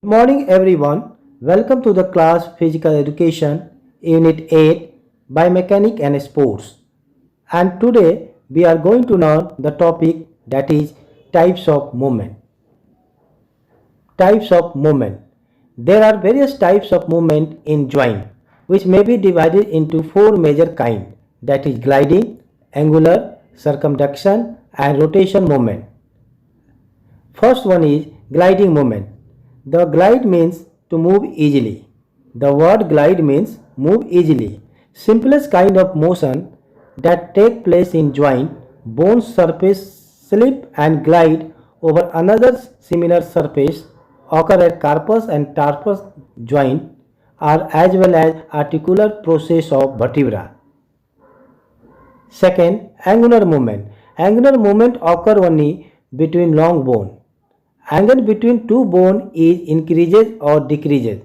Good morning everyone. Welcome to the class Physical Education Unit 8 Biomechanics and Sports. And today we are going to learn the topic that is types of movement. Types of movement. There are various types of movement in joint which may be divided into four major kinds, that is gliding, angular, circumduction and rotation movement. First one is gliding movement. The glide means to move easily. The word glide means move easily. Simplest kind of motion that take place in joint, bone surface slip and glide over another similar surface occur at carpus and tarsus joint are as well as articular process of vertebra. Second, angular movement. Angular movement occur only between long bone. Angle between two bones is increases or decreases.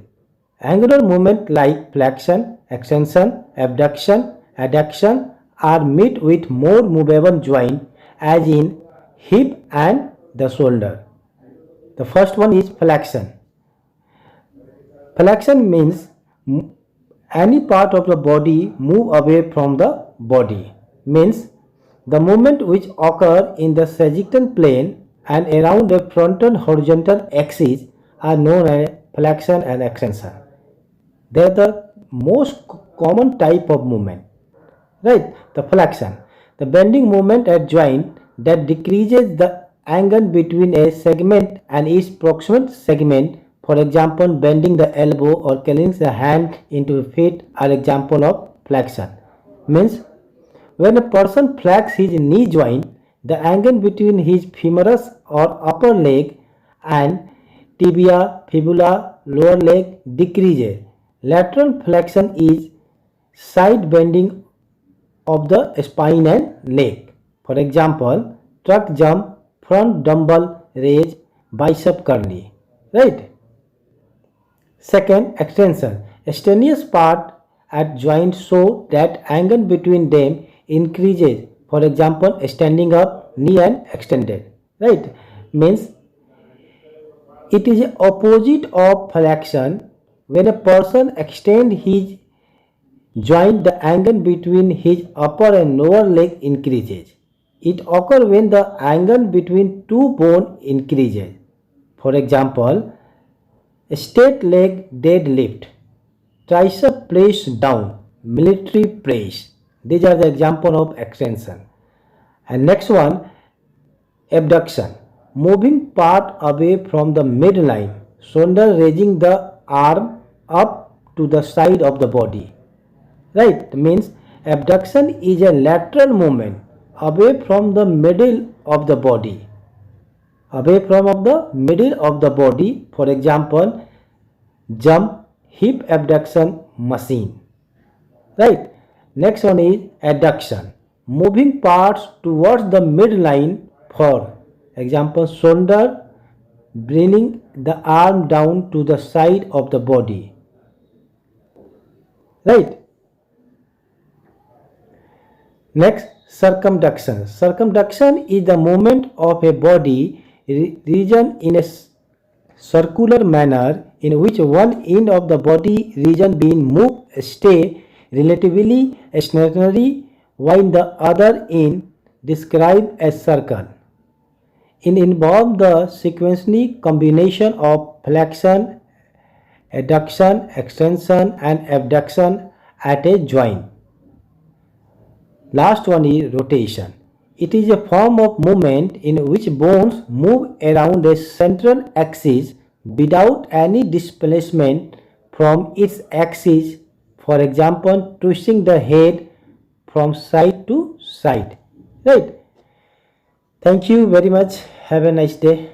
Angular movement like flexion, extension, abduction, adduction are met with more movable joint as in hip and the shoulder. The first one is flexion. Flexion means any part of the body move away from the body. Means the movement which occur in the sagittal plane and around the frontal horizontal axis are known as flexion and extension. They are the most common type of movement, right? The flexion, the bending movement at joint that decreases the angle between a segment and its proximate segment. For example, bending the elbow or curling the hand into a fist are example of flexion. Means when a person flexes his knee joint, the angle between his femoris or upper leg and tibia, fibula, lower leg decreases. Lateral flexion is side bending of the spine and leg. For example, truck jump, front dumbbell raise, bicep curly. Right? Second, extension. Extraneous part at joint so that angle between them increases. For example, standing up, knee and extended. Right? Means it is opposite of flexion. When a person extends his joint, the angle between his upper and lower leg increases. It occurs when the angle between two bones increases. For example, straight leg deadlift, tricep press down, military press. These are the example of extension. And next one, abduction, moving part away from the midline, shoulder raising the arm up to the side of the body. Right? Means abduction is a lateral movement away from the middle of the body. Away from of the middle of the body. For example, jump, hip abduction machine. Right? Next one is adduction, moving parts towards the midline. For example, shoulder, bringing the arm down to the side of the body. Right? Next, circumduction. Circumduction is the movement of a body region in a circular manner in which one end of the body region being moved stay relatively stationary while the other end described as circle. It involves the sequential combination of flexion, adduction, extension and abduction at a joint. Last one is rotation. It is a form of movement in which bones move around a central axis without any displacement from its axis. For example, twisting the head from side to side. Right? Thank you very much. Have a nice day.